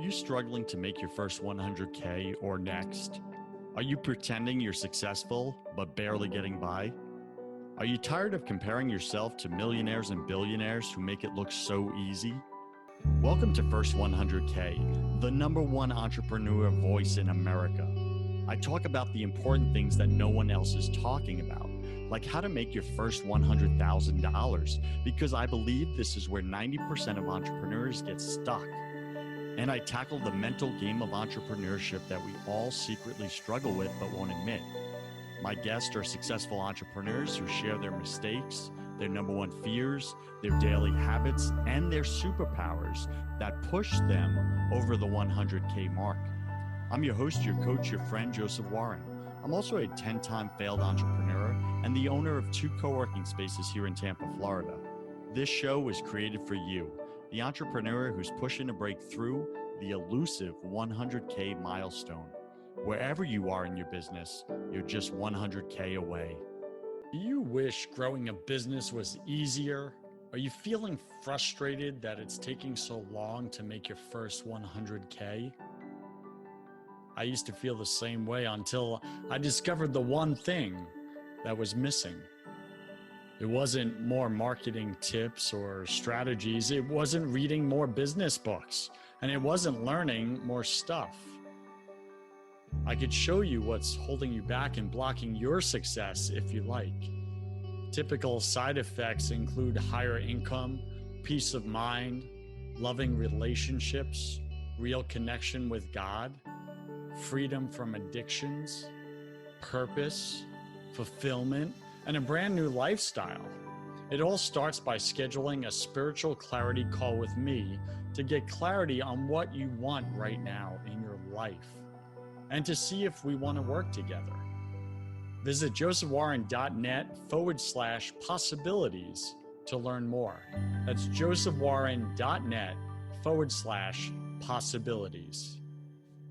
you struggling to make your first 100K or next? Are you pretending you're successful but barely getting by? Are you tired of comparing yourself to millionaires and billionaires who make it look so easy? Welcome to First 100K, the #1 entrepreneur voice in America. I talk about the important things that no one else is talking about, like how to make your first $100,000, because I believe this is where 90% of entrepreneurs get stuck. And I tackle the mental game of entrepreneurship that we all secretly struggle with but won't admit. My guests are successful entrepreneurs who share their mistakes, their #1 fears, their daily habits, and their superpowers that push them over the 100K mark. I'm your host, your coach, your friend, Joseph Warren. I'm also a 10-time failed entrepreneur and the owner of 2 co-working spaces here in Tampa, Florida. This show was created for you, the entrepreneur who's pushing to break through the elusive 100K milestone. Wherever you are in your business, you're just 100K away. Do you wish growing a business was easier? Are you feeling frustrated that it's taking so long to make your first 100K? I used to feel the same way until I discovered the one thing that was missing. It wasn't more marketing tips or strategies. It wasn't reading more business books, and it wasn't learning more stuff. I could show you what's holding you back and blocking your success if you like. Typical side effects include higher income, peace of mind, loving relationships, real connection with God, freedom from addictions, purpose, fulfillment, and a brand new lifestyle. It all starts by scheduling a spiritual clarity call with me to get clarity on what you want right now in your life and to see if we want to work together. Visit josephwarren.net/possibilities to learn more. That's josephwarren.net/possibilities.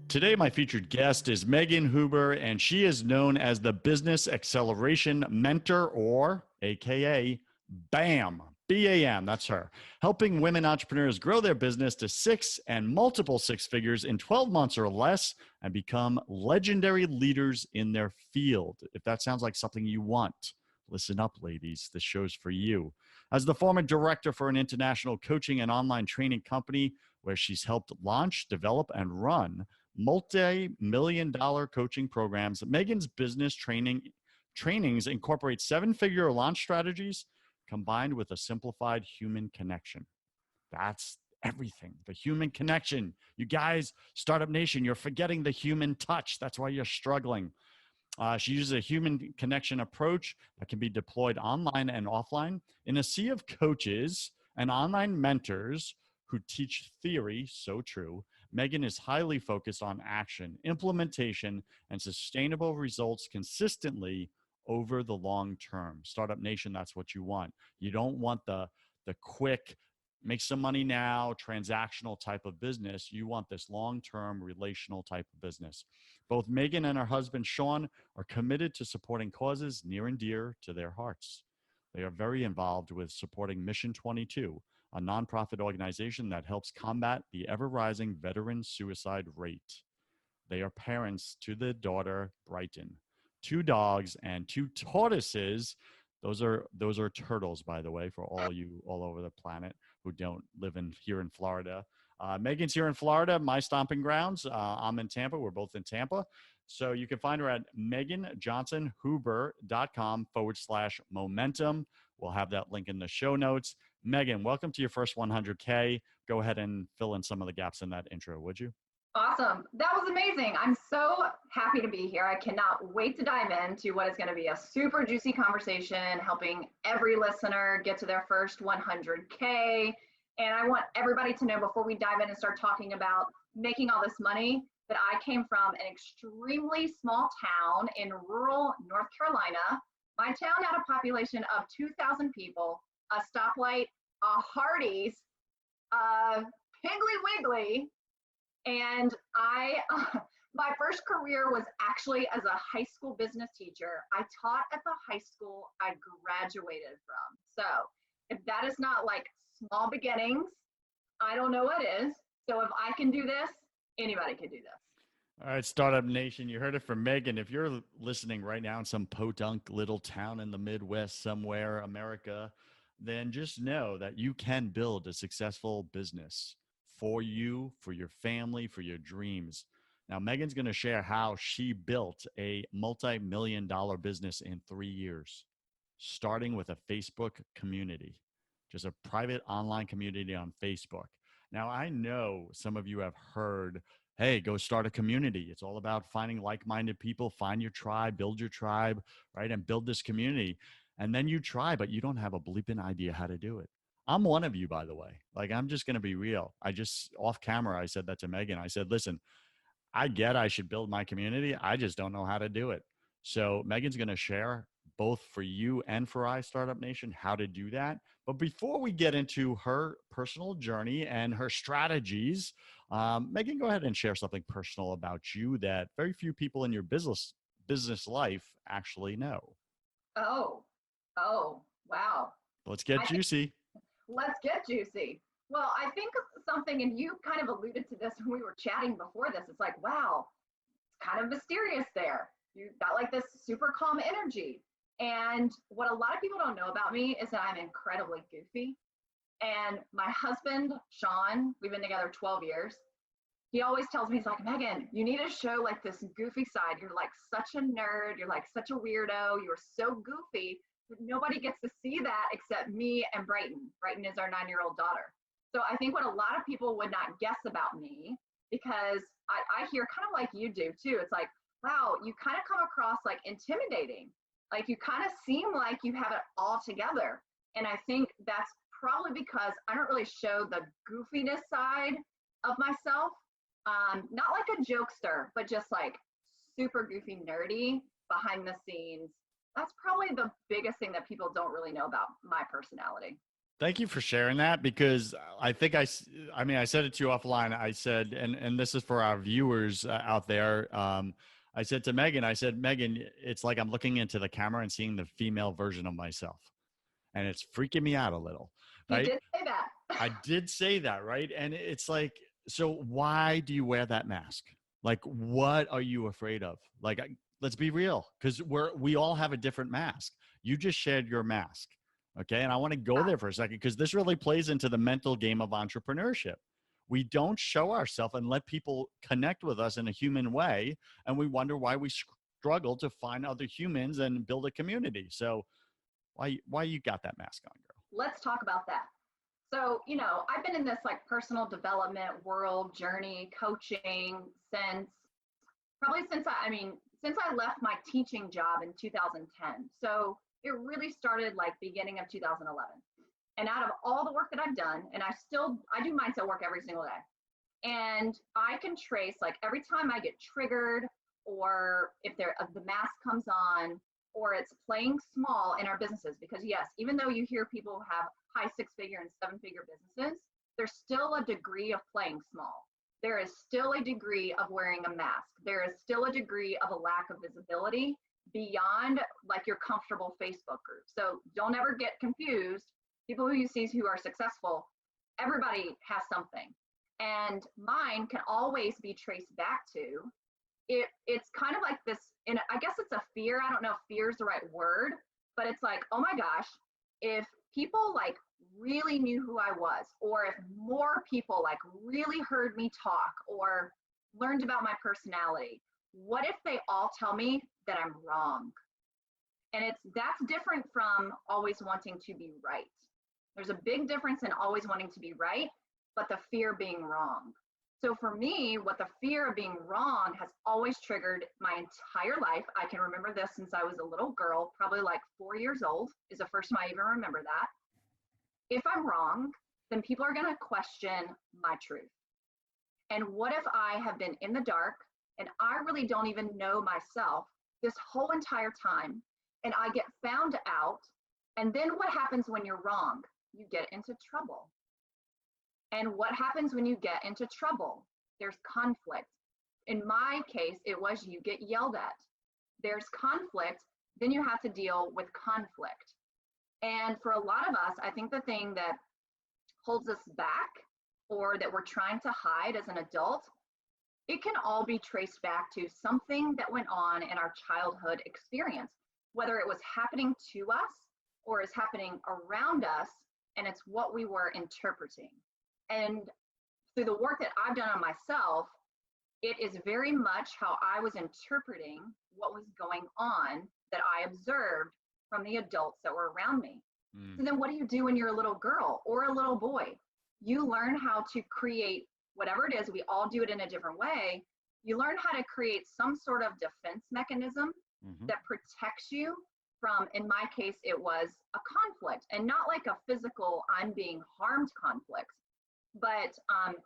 Today, my featured guest is Megan Huber, and she is known as the Business Acceleration Mentor, or AKA BAM, BAM, that's her, helping women entrepreneurs grow their business to 6 and multiple 6 figures in 12 months or less and become legendary leaders in their field. If that sounds like something you want, listen up, ladies. This show's for you. As the former director for an international coaching and online training company where she's helped launch, develop, and run multi-million-dollar coaching programs, Megan's business trainings incorporate 7-figure launch strategies combined with a simplified human connection. That's everything, the human connection. You guys, Startup Nation, you're forgetting the human touch. That's why you're struggling. She uses a human connection approach that can be deployed online and offline in a sea of coaches and online mentors who teach theory, so true. Megan is highly focused on action, implementation, and sustainable results consistently over the long term. Startup Nation, that's what you want. You don't want the quick, make some money now, transactional type of business. You want this long-term relational type of business. Both Megan and her husband, Sean, are committed to supporting causes near and dear to their hearts. They are very involved with supporting Mission 22, a nonprofit organization that helps combat the ever-rising veteran suicide rate. They are parents to the daughter, Brighton, 2 dogs and 2 tortoises. Those are turtles, by the way, for all you all over the planet who don't live here in Florida. Megan's here in Florida, my stomping grounds. I'm in Tampa. We're both in Tampa. So you can find her at meganjohnsonhuber.com/momentum. We'll have that link in the show notes. Megan, welcome to your first 100K. Go ahead and fill in some of the gaps in that intro, would you? Awesome. That was amazing. I'm so happy to be here. I cannot wait to dive into what is going to be a super juicy conversation, helping every listener get to their first 100K. And I want everybody to know before we dive in and start talking about making all this money that I came from an extremely small town in rural North Carolina. My town had a population of 2,000 people, a stoplight, a Hardee's, a Piggly Wiggly, and my first career was actually as a high school business teacher. I taught at the high school I graduated from. So if that is not like small beginnings, I don't know what is. So if I can do this, anybody can do this. All right, Startup Nation, you heard it from Megan. If you're listening right now in some podunk little town in the Midwest somewhere, America, then just know that you can build a successful business for you, for your family, for your dreams. Now, Megan's going to share how she built a multi-million dollar business in 3 years, starting with a Facebook community, just a private online community on Facebook. Now, I know some of you have heard, hey, go start a community. It's all about finding like minded people, find your tribe, build your tribe, right? And build this community. And then you try, but you don't have a bleeping idea how to do it. I'm one of you, by the way. Like, I'm just going to be real. I just, off camera, I said that to Megan. I said, listen, I get I should build my community. I just don't know how to do it. So Megan's going to share both for you and for Startup Nation how to do that. But before we get into her personal journey and her strategies, Megan, go ahead and share something personal about you that very few people in your business life actually know. Oh, wow. Let's get I think, juicy. let's get juicy. Well, I think something, and you kind of alluded to this when we were chatting before this. It's like, wow, it's kind of mysterious there. You got like this super calm energy. And what a lot of people don't know about me is that I'm incredibly goofy. And my husband, Sean, we've been together 12 years. He always tells me, he's like, Megan, you need to show like this goofy side. You're like such a nerd. You're like such a weirdo. You're so goofy. But nobody gets to see that except me and Brighton. Brighton is our 9-year-old daughter. So I think what a lot of people would not guess about me, because I hear kind of like you do too. It's like, wow, you kind of come across like intimidating. Like you kind of seem like you have it all together. And I think that's probably because I don't really show the goofiness side of myself. Not like a jokester, but just like super goofy, nerdy behind the scenes. That's probably the biggest thing that people don't really know about my personality. Thank you for sharing that, because I think I mean, I said it to you offline. I said, and this is for our viewers out there. I said to Megan, I said, Megan, it's like I'm looking into the camera and seeing the female version of myself, and it's freaking me out a little, You right? did say that. I did say that, right? And it's like, so why do you wear that mask? Like, what are you afraid of? Like, let's be real, because we all have a different mask. You just shared your mask. Okay. And I want to go there for a second, because this really plays into the mental game of entrepreneurship. We don't show ourselves and let people connect with us in a human way. And we wonder why we struggle to find other humans and build a community. So why you got that mask on, girl? Let's talk about that. So, I've been in this like personal development world journey, coaching since I left my teaching job in 2010. So it really started like beginning of 2011. And out of all the work that I've done, and I do mindset work every single day. And I can trace like every time I get triggered, or if the mask comes on, or it's playing small in our businesses, because yes, even though you hear people have high 6-figure and 7-figure businesses, there's still a degree of playing small. There is still a degree of wearing a mask. There is still a degree of a lack of visibility beyond like your comfortable Facebook group. So don't ever get confused. People who you see who are successful, everybody has something. And mine can always be traced back to it's kind of like this, and I guess it's a fear. I don't know if fear is the right word, but it's like, oh my gosh, if people like really knew who I was, or if more people like really heard me talk or learned about my personality, what if they all tell me that I'm wrong? And that's different from always wanting to be right. There's a big difference in always wanting to be right, but the fear being wrong. So for me, what the fear of being wrong has always triggered my entire life. I can remember this since I was a little girl, probably like 4 years old is the first time I even remember that. If I'm wrong, then people are going to question my truth. And what if I have been in the dark and I really don't even know myself this whole entire time, and I get found out? And then what happens when you're wrong? You get into trouble. And what happens when you get into trouble? There's conflict. In my case, it was you get yelled at. There's conflict, then you have to deal with conflict. And for a lot of us, I think the thing that holds us back or that we're trying to hide as an adult, it can all be traced back to something that went on in our childhood experience, whether it was happening to us or is happening around us, and it's what we were interpreting. And through the work that I've done on myself, it is very much how I was interpreting what was going on that I observed from the adults that were around me. So then what do you do when you're a little girl or a little boy? You learn how to create whatever it is. We all do it in a different way. You learn how to create some sort of defense mechanism that protects you from, in my case, it was a conflict, and not like a physical, I'm being harmed conflict, but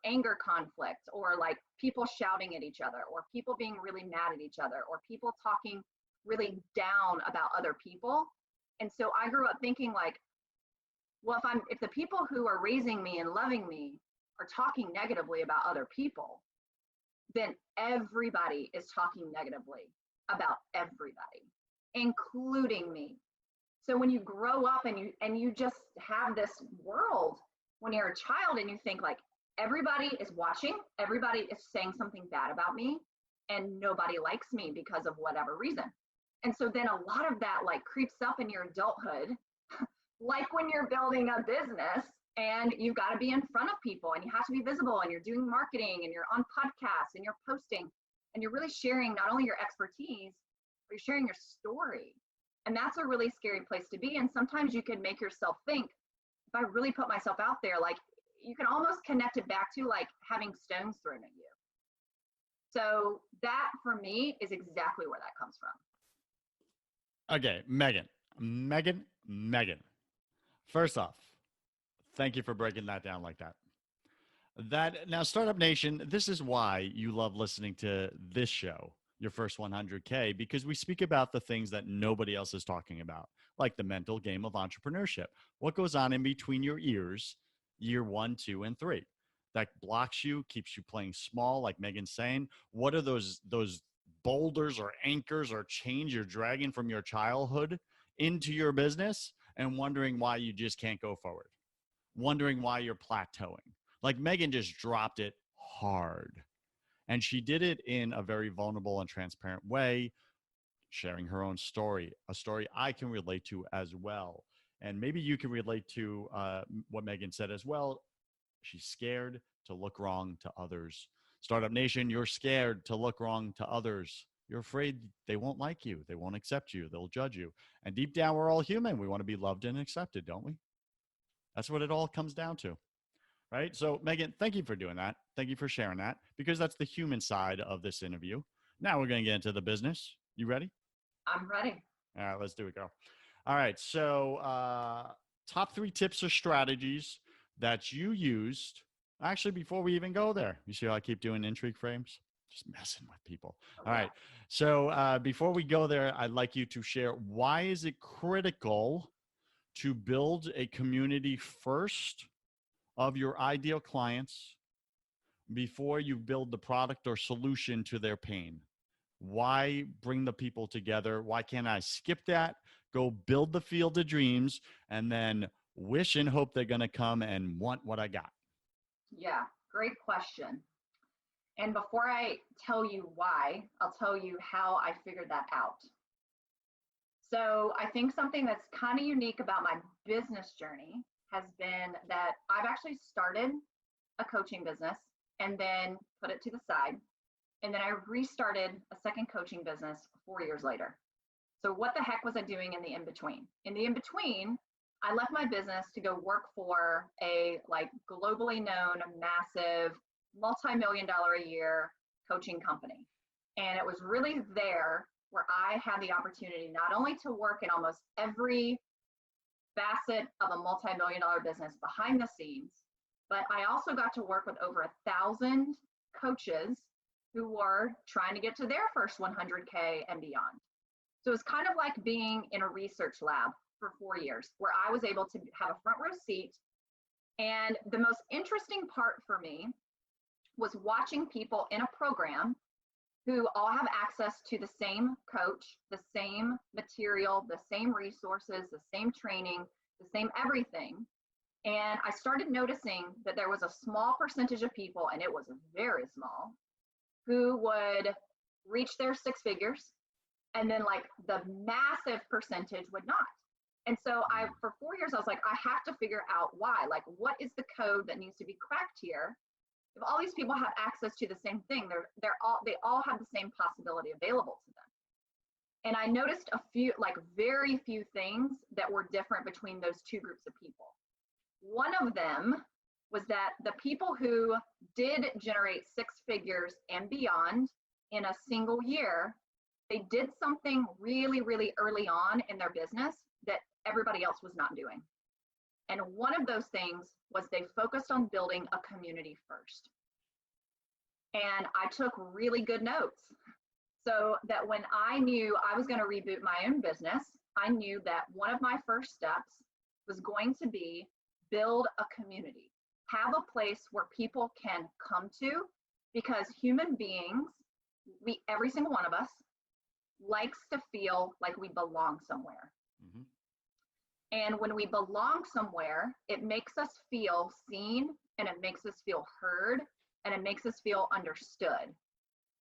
anger conflict, or like people shouting at each other, or people being really mad at each other, or people talking really down about other people. And so I grew up thinking like, well, if the people who are raising me and loving me are talking negatively about other people, then everybody is talking negatively about everybody, including me. So when you grow up and you just have this world when you're a child and you think like everybody is watching, everybody is saying something bad about me, and nobody likes me because of whatever reason. And so then a lot of that like creeps up in your adulthood, like when you're building a business and you've got to be in front of people and you have to be visible and you're doing marketing and you're on podcasts and you're posting and you're really sharing not only your expertise, but you're sharing your story. And that's a really scary place to be. And sometimes you can make yourself think, if I really put myself out there, like you can almost connect it back to like having stones thrown at you. So that for me is exactly where that comes from. Okay, Megan. First off, thank you for breaking that down like that. Now, Startup Nation, this is why you love listening to this show, Your First 100K, because we speak about the things that nobody else is talking about, like the mental game of entrepreneurship. What goes on in between your ears, year 1, 2, and 3, that blocks you, keeps you playing small, like Megan's saying. What are those boulders or anchors or chains you're dragging from your childhood into your business and wondering why you just can't go forward, wondering why you're plateauing? Like Megan just dropped it hard, and she did it in a very vulnerable and transparent way, sharing her own story, a story I can relate to as well. And maybe you can relate to what Megan said as well. She's scared to look wrong to others. Startup Nation, you're scared to look wrong to others. You're afraid they won't like you. They won't accept you. They'll judge you. And deep down, we're all human. We want to be loved and accepted, don't we? That's what it all comes down to, right? So, Megan, thank you for doing that. Thank you for sharing that, because that's the human side of this interview. Now we're going to get into the business. You ready? I'm ready. All right, let's do it, girl. All right, so top 3 tips or strategies that you used. Actually, before we even go there, you see how I keep doing intrigue frames? Just messing with people. All right. So before we go there, I'd like you to share, why is it critical to build a community first of your ideal clients before you build the product or solution to their pain? Why bring the people together? Why can't I skip that, go build the field of dreams, and then wish and hope they're going to come and want what I got? Yeah, great question. And before I tell you why, I'll tell you how I figured that out. So I think something that's kind of unique about my business journey has been that I've actually started a coaching business and then put it to the side. And then I restarted a second coaching business 4 years later. So what the heck was I doing in the in-between? In the in-between, I left my business to go work for a like globally known, massive, multi-million-dollar a year coaching company. And it was really there where I had the opportunity not only to work in almost every facet of a multi-million-dollar business behind the scenes, but I also got to work with over 1,000 coaches who were trying to get to their first 100K and beyond. So it's kind of like being in a research lab for 4 years, where I was able to have a front row seat. And the most interesting part for me was watching people in a program who all have access to the same coach, the same material, the same resources, the same training, the same everything. And I started noticing that there was a small percentage of people, and it was very small, who would reach their six figures, and then like the massive percentage would not. And so for 4 years, I was like, I have to figure out why. Like, what is the code that needs to be cracked here? If all these people have access to the same thing, they all have the same possibility available to them. And I noticed a few, like very few things that were different between those two groups of people. One of them was that the people who did generate six figures and beyond in a single year, they did something really, really early on in their business that everybody else was not doing. And one of those things was they focused on building a community first. And I took really good notes so that when I knew I was going to reboot my own business, I knew that one of my first steps was going to be build a community, have a place where people can come to, because human beings, every single one of us, likes to feel like we belong somewhere. Mm-hmm. And when we belong somewhere, it makes us feel seen, and it makes us feel heard, and it makes us feel understood.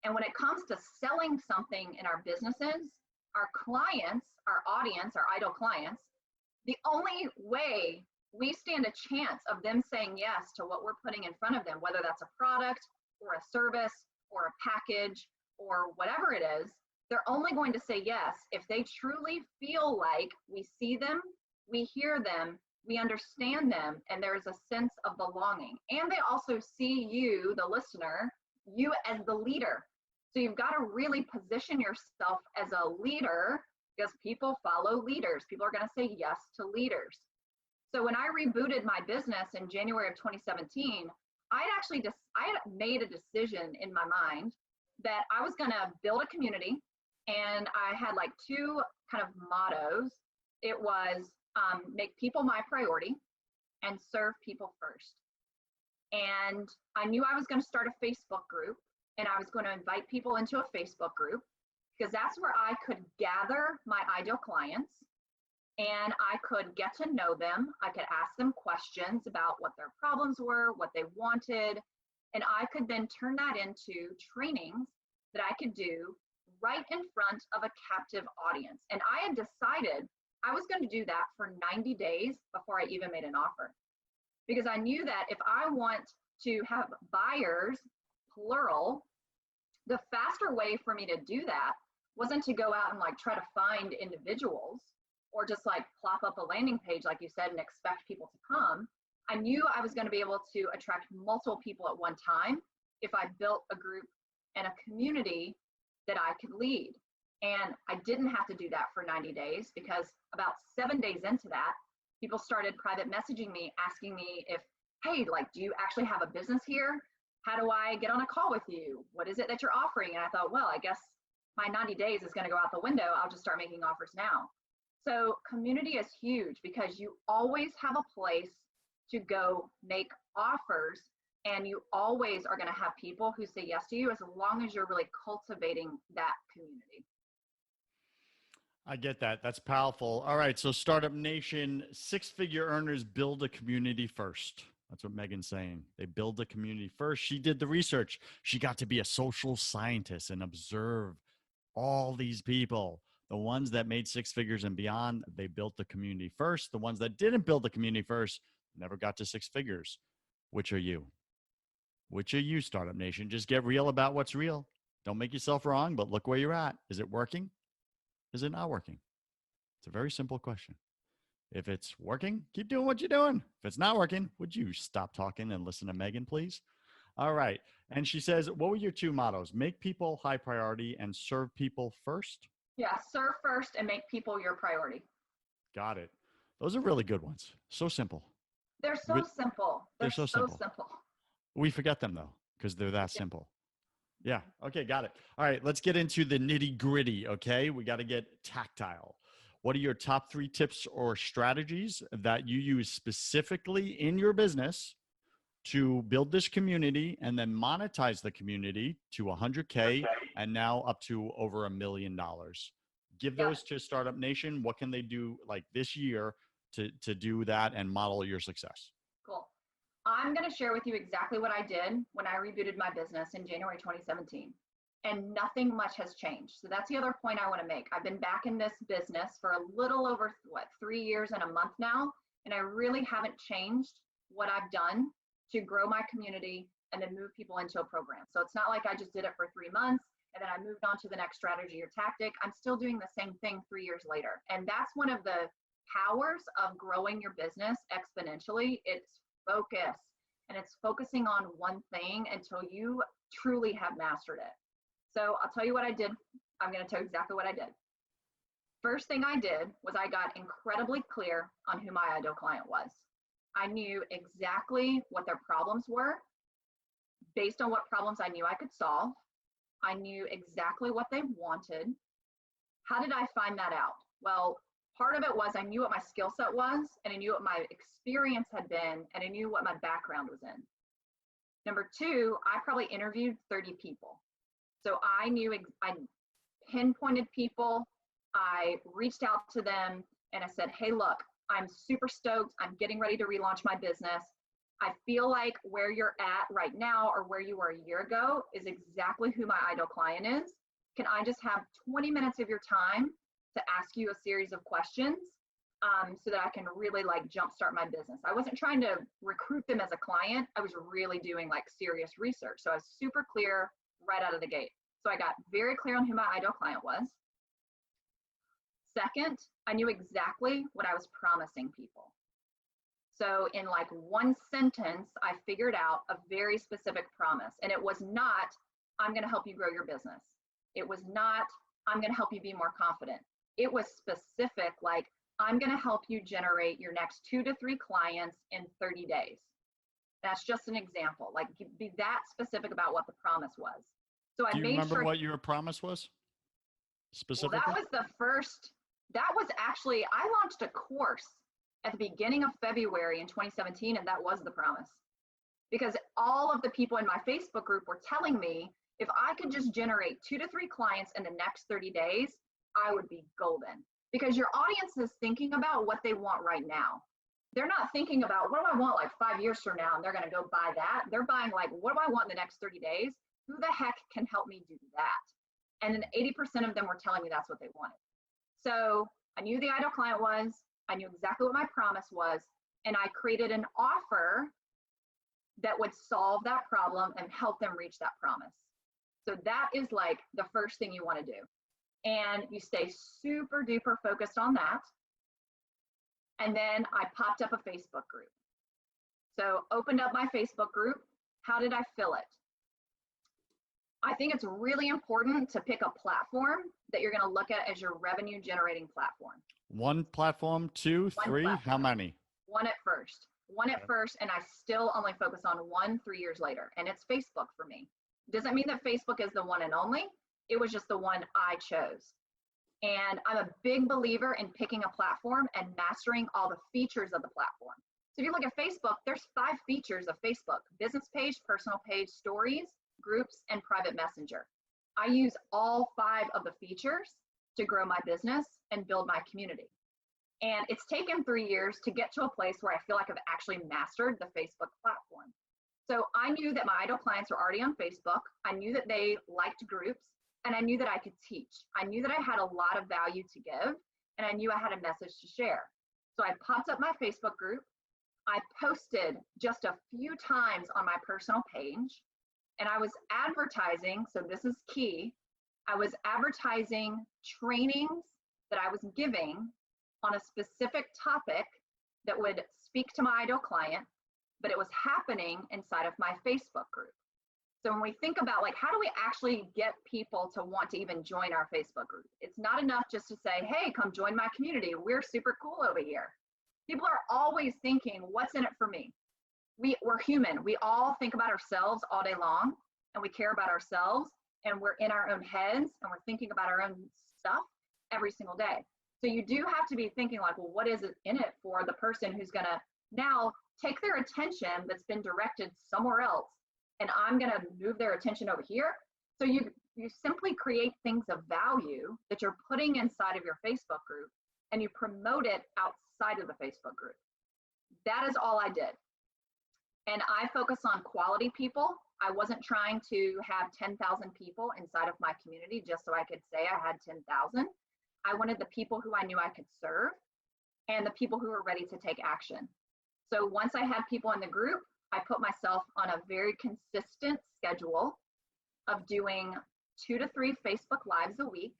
And when it comes to selling something in our businesses, our clients, our audience, our ideal clients, the only way we stand a chance of them saying yes to what we're putting in front of them, whether that's a product or a service or a package or whatever it is, they're only going to say yes if they truly feel like we see them, we hear them, we understand them, and there's a sense of belonging. And they also see you, the listener, you as the leader. So you've got to really position yourself as a leader, because people follow leaders. People are going to say yes to leaders. So when I rebooted my business in January of 2017, I had made a decision in my mind that I was going to build a community, and I had like two kind of mottos. It was make people my priority and serve people first. And I knew I was going to start a Facebook group, and I was going to invite people into a Facebook group, because that's where I could gather my ideal clients and I could get to know them. I could ask them questions about what their problems were, what they wanted, and I could then turn that into trainings that I could do right in front of a captive audience. And I had decided I was going to do that for 90 days before I even made an offer, because I knew that if I want to have buyers, plural, the faster way for me to do that wasn't to go out and like try to find individuals or just like plop up a landing page, like you said, and expect people to come. I knew I was going to be able to attract multiple people at one time if I built a group and a community that I could lead. And I didn't have to do that for 90 days, because about 7 days into that, people started private messaging me, asking me if, hey, like, do you actually have a business here? How do I get on a call with you? What is it that you're offering? And I thought, well, I guess my 90 days is going to go out the window. I'll just start making offers now. So community is huge, because you always have a place to go make offers, and you always are going to have people who say yes to you, as long as you're really cultivating that community. I get that. That's powerful. All right. So Startup Nation, six-figure earners build a community first. That's what Megan's saying. They build a community first. She did the research. She got to be a social scientist and observe all these people. The ones that made six figures and beyond, they built the community first. The ones that didn't build the community first never got to six figures. Which are you? Which are you, Startup Nation? Just get real about what's real. Don't make yourself wrong, but look where you're at. Is it working? Is it not working? It's a very simple question. If it's working, keep doing what you're doing. If it's not working, would you stop talking and listen to Megan, please? All right. And she says, what were your two mottos? Make people high priority and serve people first? Yeah, serve first and make people your priority. Got it. Those are really good ones. So simple. They're so simple. They're so simple. We forget them though, because they're that simple. Yeah. Okay. Got it. All right. Let's get into the nitty gritty. Okay. We got to get tactile. What are your top 3 tips or strategies that you use specifically in your business to build this community and then monetize the community to 100K and now up to over $1 million? Give those to Startup Nation. What can they do like this year to do that and model your success? I'm going to share with you exactly what I did when I rebooted my business in January 2017. And nothing much has changed. So that's the other point I want to make. I've been back in this business for a little over, 3 years and a month now. And I really haven't changed what I've done to grow my community and then move people into a program. So it's not like I just did it for 3 months and then I moved on to the next strategy or tactic. I'm still doing the same thing 3 years later. And that's one of the powers of growing your business exponentially. It's focus, and it's focusing on one thing until you truly have mastered it. So I'll tell you what I did. I'm going to tell you exactly what I did. First thing I did was I got incredibly clear on who my ideal client was. I knew exactly what their problems were based on what problems I knew I could solve. I knew exactly what they wanted. How did I find that out? Well, part of it was I knew what my skill set was, and I knew what my experience had been, and I knew what my background was in. Number two, I probably interviewed 30 people. So I knew, I pinpointed people, I reached out to them and I said, hey, look, I'm super stoked. I'm getting ready to relaunch my business. I feel like where you're at right now or where you were a year ago is exactly who my ideal client is. Can I just have 20 minutes of your time to ask you a series of questions so that I can really like jumpstart my business? I wasn't trying to recruit them as a client. I was really doing like serious research. So I was super clear right out of the gate. So I got very clear on who my ideal client was. Second, I knew exactly what I was promising people. So in like one sentence, I figured out a very specific promise. And it was not, I'm going to help you grow your business. It was not, I'm going to help you be more confident. It was specific, like, I'm going to help you generate your next 2 to 3 clients in 30 days. That's just an example. Like, be that specific about what the promise was. So Do you remember what your promise was specifically? Well, that was the first, that was actually, I launched a course at the beginning of February in 2017, and that was the promise. Because all of the people in my Facebook group were telling me, if I could just generate 2 to 3 clients in the next 30 days, I would be golden. Because your audience is thinking about what they want right now. They're not thinking about, what do I want like 5 years from now? And they're going to go buy that. They're buying like, what do I want in the next 30 days? Who the heck can help me do that? And then 80% of them were telling me that's what they wanted. So I knew the ideal client was, I knew exactly what my promise was, and I created an offer that would solve that problem and help them reach that promise. So that is like the first thing you want to do. And you stay super duper focused on that. And then I popped up a Facebook group. So opened up my Facebook group. How did I fill it? I think it's really important to pick a platform that you're going to look at as your revenue generating platform. One platform, 2, 3, platform. How many? One at first. One at first, and I still only focus on one 3 years later, and it's Facebook for me. Doesn't mean that Facebook is the one and only. It was just the one I chose. And I'm a big believer in picking a platform and mastering all the features of the platform. So if you look at Facebook, there's 5 features of Facebook: business page, personal page, stories, groups, and private messenger. I use all 5 of the features to grow my business and build my community. And it's taken 3 years to get to a place where I feel like I've actually mastered the Facebook platform. So I knew that my ideal clients were already on Facebook. I knew that they liked groups, and I knew that I could teach. I knew that I had a lot of value to give, and I knew I had a message to share. So I popped up my Facebook group. I posted just a few times on my personal page, and I was advertising, so this is key, I was advertising trainings that I was giving on a specific topic that would speak to my ideal client, but it was happening inside of my Facebook group. So when we think about like, how do we actually get people to want to even join our Facebook group? It's not enough just to say, hey, come join my community. We're super cool over here. People are always thinking, what's in it for me? We're human. We all think about ourselves all day long, and we care about ourselves, and we're in our own heads, and we're thinking about our own stuff every single day. So you do have to be thinking like, well, what is it in it for the person who's going to now take their attention that's been directed somewhere else, and I'm going to move their attention over here. So you simply create things of value that you're putting inside of your Facebook group, and you promote it outside of the Facebook group. That is all I did. And I focus on quality people. I wasn't trying to have 10,000 people inside of my community just so I could say I had 10,000. I wanted the people who I knew I could serve and the people who were ready to take action. So once I had people in the group, I put myself on a very consistent schedule of doing 2 to 3 Facebook Lives a week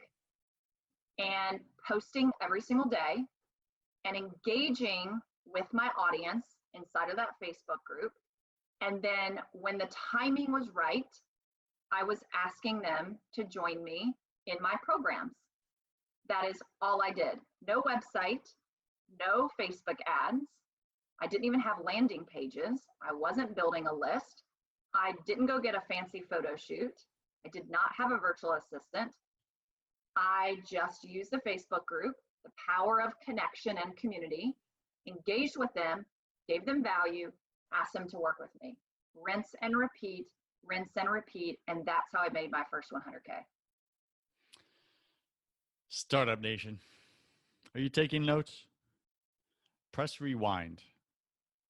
and posting every single day and engaging with my audience inside of that Facebook group. And then when the timing was right, I was asking them to join me in my programs. That is all I did. No website, no Facebook ads. I didn't even have landing pages. I wasn't building a list. I didn't go get a fancy photo shoot. I did not have a virtual assistant. I just used the Facebook group, the power of connection and community, engaged with them, gave them value, asked them to work with me. Rinse and repeat, and that's how I made my first 100K. Startup Nation, are you taking notes? Press rewind.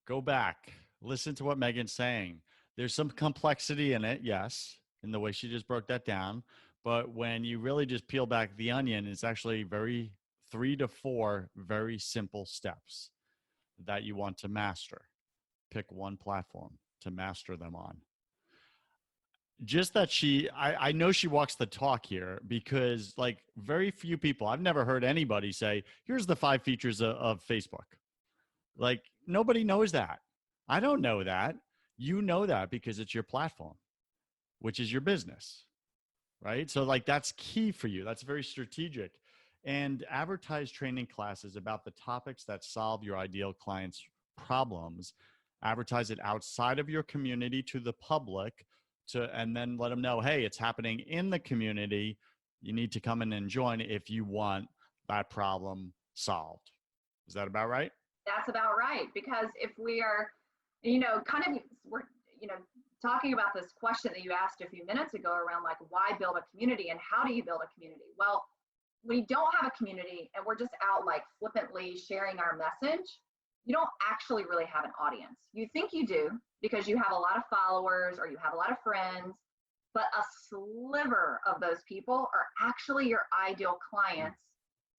Go back. Listen to what Megan's saying. There's some complexity in it, yes, in the way she just broke that down. But when you really just peel back the onion, it's actually 3 to 4 very simple steps that you want to master. Pick one platform to master them on. Just that I know she walks the talk here, because like very few people, I've never heard anybody say, here's the 5 features of Facebook. Like nobody knows that. I don't know that. You know that because it's your platform, which is your business, right? So like that's key for you. That's very strategic. And advertise training classes about the topics that solve your ideal clients' problems. Advertise it outside of your community to the public, and then let them know, hey, it's happening in the community. You need to come in and join if you want that problem solved. Is that about right? That's about right. Because if we are, we're, talking about this question that you asked a few minutes ago around like, why build a community and how do you build a community? Well, we don't have a community and we're just out like flippantly sharing our message. You don't actually really have an audience. You think you do because you have a lot of followers or you have a lot of friends, but a sliver of those people are actually your ideal clients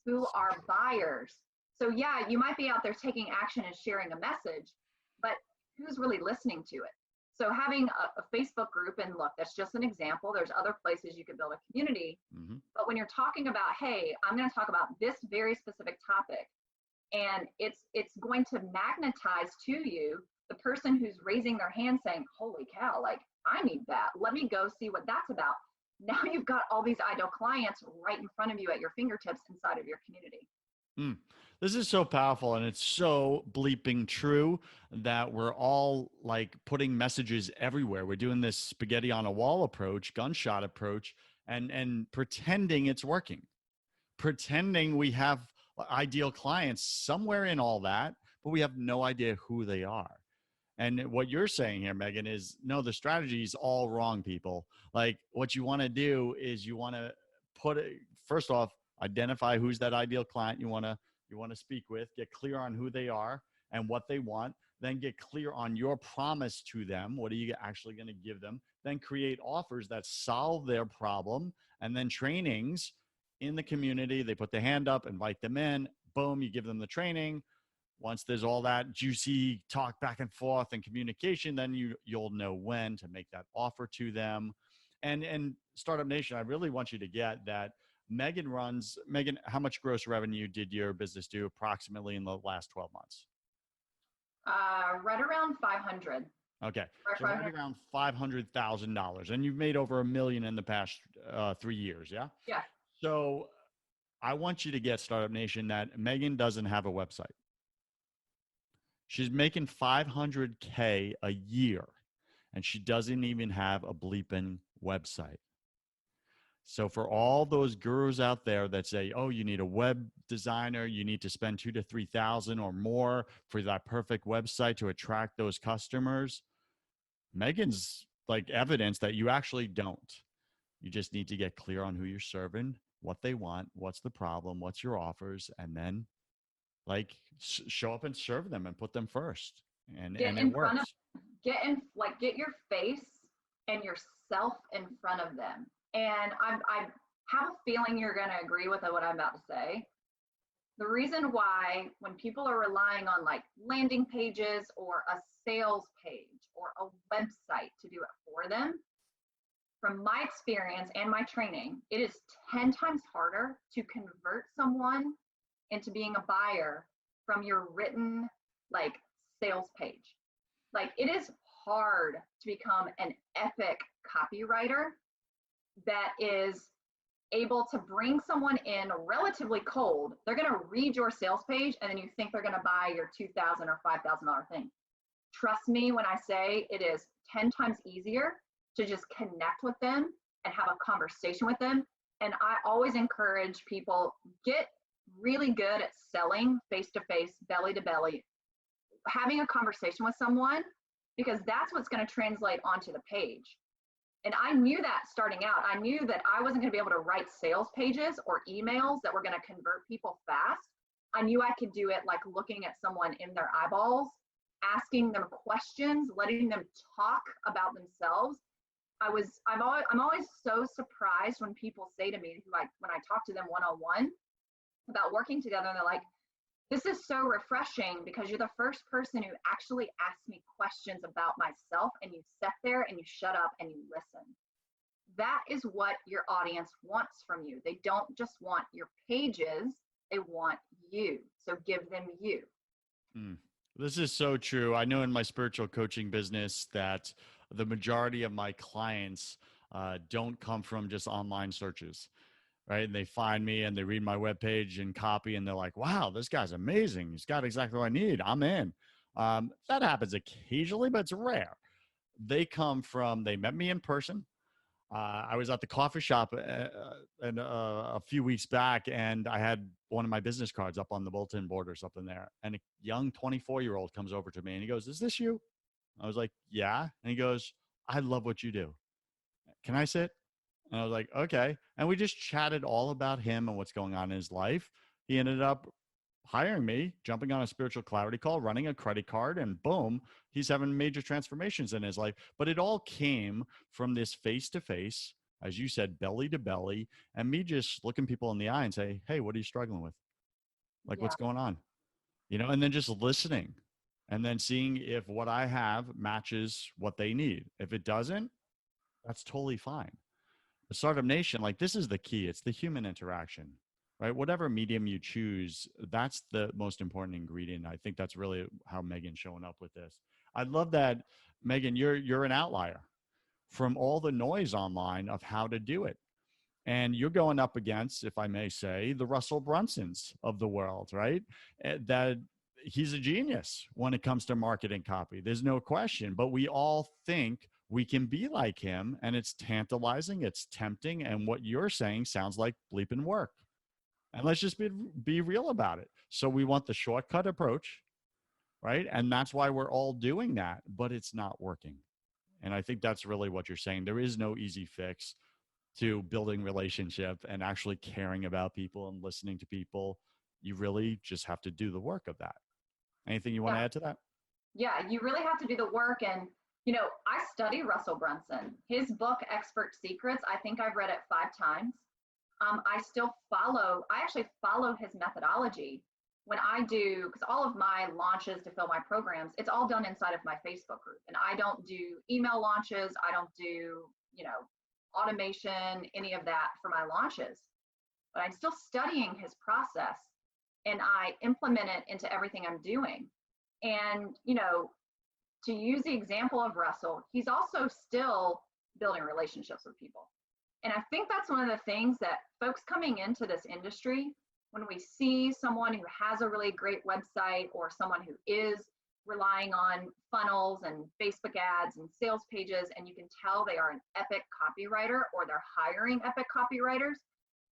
who are buyers. So yeah, you might be out there taking action and sharing a message, but who's really listening to it? So having a Facebook group, and look, that's just an example. There's other places you could build a community. Mm-hmm. But when you're talking about, hey, I'm going to talk about this very specific topic, and it's going to magnetize to you the person who's raising their hand saying, holy cow, like I need that. Let me go see what that's about. Now you've got all these ideal clients right in front of you at your fingertips inside of your community. This is so powerful, and it's so bleeping true that we're all like putting messages everywhere. We're doing this spaghetti on a wall approach, gunshot approach, and pretending it's working, pretending we have ideal clients somewhere in all that, but we have no idea who they are. And what you're saying here, Megan, is no, the strategy is all wrong, people. Like what you want to do is you want to put it, first off, identify who's that ideal client you want to speak with, get clear on who they are and what they want, then get clear on your promise to them. What are you actually going to give them? Then create offers that solve their problem, and then trainings in the community. They put their hand up, invite them in, boom, you give them the training. Once there's all that juicy talk back and forth and communication, then you'll know when to make that offer to them. And Startup Nation, I really want you to get that Megan, how much gross revenue did your business do approximately in the last 12 months? Right around 500. Okay. So right around $500,000. And you've made over $1 million in the past 3 years. Yeah. Yeah. So I want you to get, Startup Nation, that Megan doesn't have a website. She's making $500K a year, and she doesn't even have a bleeping website. So for all those gurus out there that say, oh, you need a web designer, you need to spend $2,000 to $3,000 or more for that perfect website to attract those customers, Megan's like evidence that you actually don't. You just need to get clear on who you're serving, what they want, what's the problem, what's your offers, and then like show up and serve them and put them first. And it works. get your face and yourself in front of them. And I have a feeling you're going to agree with what I'm about to say. The reason why when people are relying on like landing pages or a sales page or a website to do it for them, from my experience and my training, it is 10 times harder to convert someone into being a buyer from your written like sales page. Like it is hard to become an epic copywriter that is able to bring someone in relatively cold. They're going to read your sales page and then you think they're going to buy your $2,000 or $5,000 thing. Trust me when I say it is 10 times easier to just connect with them and have a conversation with them. And I always encourage people, get really good at selling face-to-face, belly-to-belly, having a conversation with someone, because that's what's going to translate onto the page. And I knew that starting out. I knew that I wasn't going to be able to write sales pages or emails that were going to convert people fast. I knew I could do it like looking at someone in their eyeballs, asking them questions, letting them talk about themselves. I'm always so surprised when people say to me, like when I talk to them one-on-one about working together, and they're like, this is so refreshing because you're the first person who actually asked me questions about myself, and you sit there and you shut up and you listen. That is what your audience wants from you. They don't just want your pages, they want you. So give them you. This is so true. I know in my spiritual coaching business that the majority of my clients don't come from just online searches, right? And they find me and they read my webpage and copy, and they're like, wow, this guy's amazing. He's got exactly what I need. I'm in. That happens occasionally, but it's rare. They met me in person. I was at the coffee shop a few weeks back, and I had one of my business cards up on the bulletin board or something there. And a young 24-year-old comes over to me and he goes, is this you? I was like, yeah. And he goes, I love what you do. Can I sit? And I was like, okay. And we just chatted all about him and what's going on in his life. He ended up hiring me, jumping on a spiritual clarity call, running a credit card, and boom, he's having major transformations in his life. But it all came from this face-to-face, as you said, belly to belly, and me just looking people in the eye and say, hey, what are you struggling with? Like, what's going on? And then just listening and then seeing if what I have matches what they need. If it doesn't, that's totally fine. The Startup Nation, like this is the key. It's the human interaction, right? Whatever medium you choose, that's the most important ingredient. I think that's really how Megan's showing up with this. I love that, Megan, you're an outlier from all the noise online of how to do it. And you're going up against, if I may say, the Russell Brunsons of the world, right? That he's a genius when it comes to marketing copy. There's no question, but we all think we can be like him, and it's tantalizing, it's tempting, and what you're saying sounds like bleeping work. And let's just be real about it. So we want the shortcut approach, right? And that's why we're all doing that, but it's not working. And I think that's really what you're saying. There is no easy fix to building relationship and actually caring about people and listening to people. You really just have to do the work of that. Anything you want to add to that? Yeah, you really have to do the work. And, I study Russell Brunson. His book, Expert Secrets, I think I've read it 5 times. I actually follow his methodology when I do, because all of my launches to fill my programs, it's all done inside of my Facebook group. And I don't do email launches. I don't do, automation, any of that for my launches. But I'm still studying his process and I implement it into everything I'm doing. And, to use the example of Russell, he's also still building relationships with people. And I think that's one of the things that folks coming into this industry, when we see someone who has a really great website or someone who is relying on funnels and Facebook ads and sales pages, and you can tell they are an epic copywriter or they're hiring epic copywriters,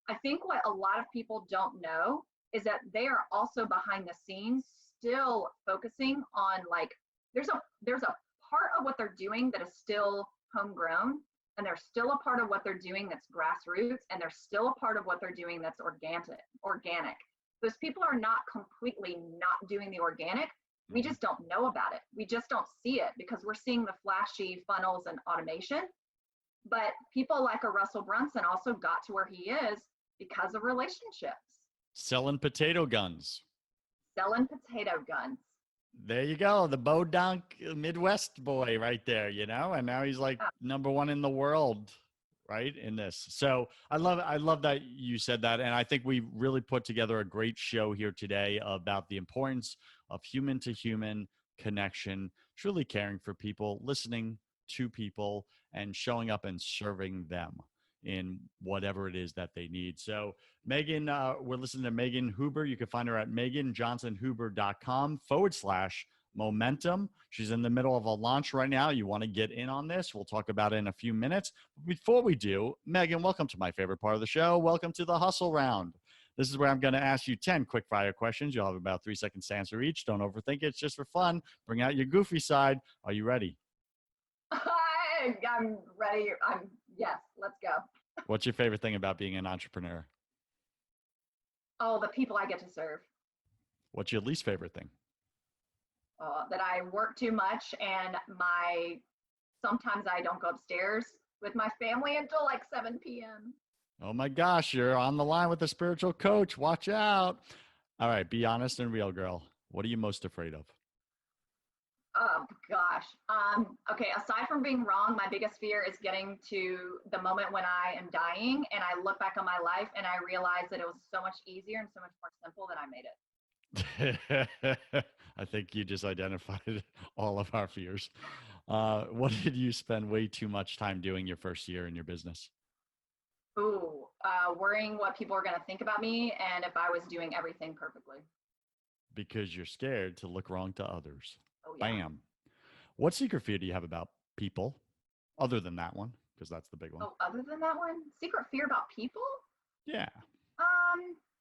I think what a lot of people don't know is that they are also behind the scenes still focusing on there's a part of what they're doing that is still homegrown, and there's still a part of what they're doing that's grassroots, and there's still a part of what they're doing that's organic. Those people are not completely not doing the organic. We just don't know about it. We just don't see it because we're seeing the flashy funnels and automation. But people like a Russell Brunson also got to where he is because of relationships. Selling potato guns. Selling potato guns. There you go. The Bodunk Midwest boy right there, and now he's like number one in the world, right? In this. So I love that you said that. And I think we really put together a great show here today about the importance of human to human connection, truly caring for people, listening to people, and showing up and serving them in whatever it is that they need. So Megan, we're listening to Megan Huber. You can find her at meganjohnsonhuber.com/momentum. She's in the middle of a launch right now. You want to get in on this. We'll talk about it in a few minutes. Before we do, Megan, welcome to my favorite part of the show. Welcome to the hustle round. This is where I'm going to ask you 10 quick fire questions. You'll have about 3 seconds to answer each. Don't overthink it. It's just for fun. Bring out your goofy side. Are you ready? I'm ready. Yes, let's go. What's your favorite thing about being an entrepreneur? Oh, the people I get to serve. What's your least favorite thing? That I work too much and sometimes I don't go upstairs with my family until like 7 p.m. Oh my gosh, you're on the line with a spiritual coach. Watch out. All right, be honest and real, girl. What are you most afraid of? Oh gosh. Okay, aside from being wrong, my biggest fear is getting to the moment when I am dying and I look back on my life and I realize that it was so much easier and so much more simple that I made it. I think you just identified all of our fears. What did you spend way too much time doing your first year in your business? Ooh, worrying what people are going to think about me and if I was doing everything perfectly. Because you're scared to look wrong to others. Oh, yeah. Bam. What secret fear do you have about people other than that one? Because that's the big one. Oh, other than that one? Secret fear about people? Yeah.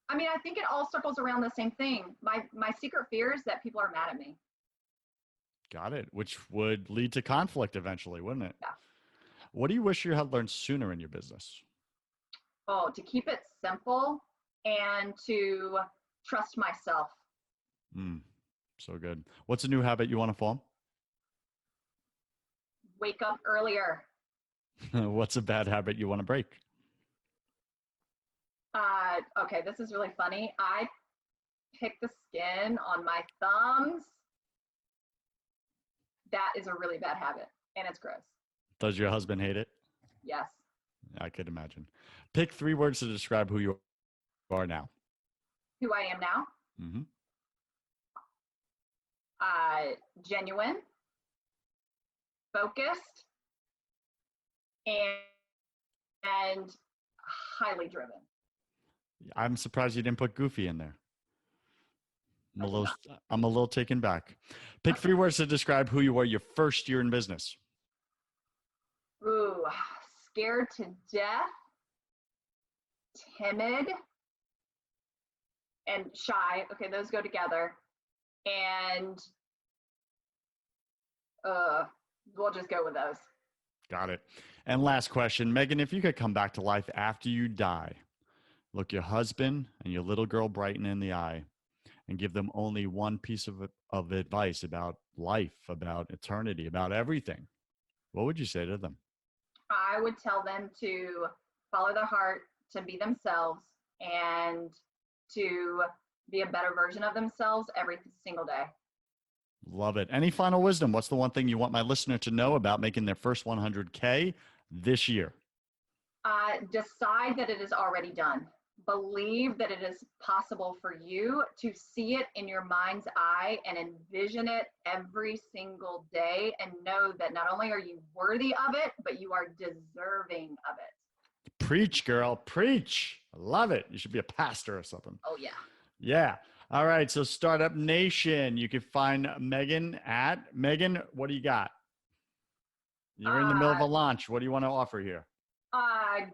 I mean, I think it all circles around the same thing. My secret fear is that people are mad at me. Got it. Which would lead to conflict eventually, wouldn't it? Yeah. What do you wish you had learned sooner in your business? Oh, to keep it simple and to trust myself. So good. What's a new habit you want to form? Wake up earlier. What's a bad habit you want to break? Okay, this is really funny. I pick the skin on my thumbs. That is a really bad habit, and it's gross. Does your husband hate it? Yes. I could imagine. Pick 3 words to describe who you are now. Who I am now? Mm-hmm. Genuine, focused, and highly driven. I'm surprised you didn't put goofy in there. I'm a little taken back. Pick 3 words to describe who you were your first year in business. Ooh, scared to death, timid, and shy. Okay, those go together. And we'll just go with those. Got it. And last question, Megan, if you could come back to life after you die, look your husband and your little girl Brighton in the eye and give them only one piece of advice about life, about eternity, about everything, what would you say to them? I would tell them to follow their heart, to be themselves, and to be a better version of themselves every single day. Love it. Any final wisdom? What's the one thing you want my listener to know about making their first 100K this year? Decide that it is already done. Believe that it is possible for you to see it in your mind's eye and envision it every single day and know that not only are you worthy of it, but you are deserving of it. Preach, girl. Preach. I love it. You should be a pastor or something. Oh, yeah. Yeah. All right. So Startup Nation, you can find Megan at Megan. What do you got? You're in the middle of a launch. What do you want to offer here?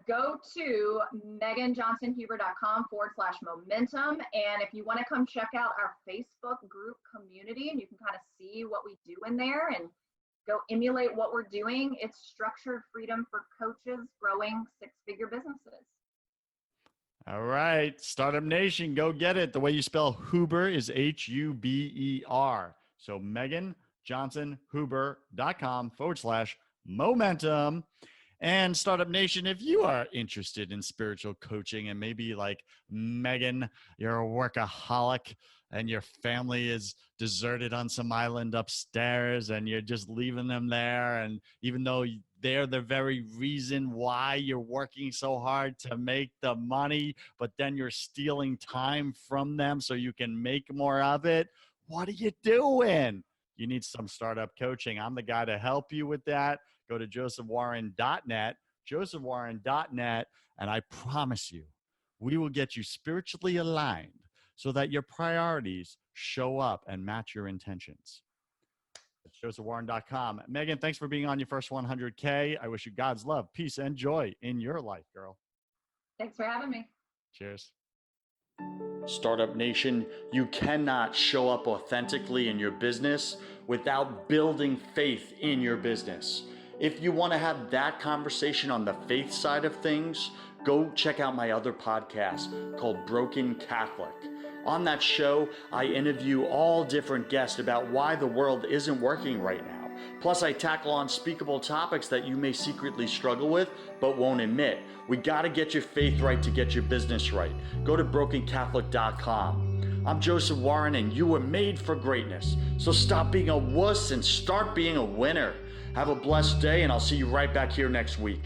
Go to meganjohnsonhuber.com/momentum. And if you want to come check out our Facebook group community and you can kind of see what we do in there and go emulate what we're doing, it's structured freedom for coaches growing 6-figure businesses. All right. Startup Nation, go get it. The way you spell Huber is Huber. So meganjohnsonhuber.com/momentum. And Startup Nation, if you are interested in spiritual coaching and maybe like Megan, you're a workaholic and your family is deserted on some island upstairs and you're just leaving them there. And even though they're the very reason why you're working so hard to make the money, but then you're stealing time from them so you can make more of it, what are you doing? You need some startup coaching. I'm the guy to help you with that. Go to josephwarren.net, josephwarren.net, and I promise you, we will get you spiritually aligned so that your priorities show up and match your intentions. It's josephwarren.com. Megan, thanks for being on your first 100K. I wish you God's love, peace, and joy in your life, girl. Thanks for having me. Cheers. Startup Nation, you cannot show up authentically in your business without building faith in your business. If you want to have that conversation on the faith side of things, go check out my other podcast called Broken Catholic. On that show, I interview all different guests about why the world isn't working right now. Plus, I tackle unspeakable topics that you may secretly struggle with, but won't admit. We got to get your faith right to get your business right. Go to brokencatholic.com. I'm Joseph Warren, and you were made for greatness. So stop being a wuss and start being a winner. Have a blessed day, and I'll see you right back here next week.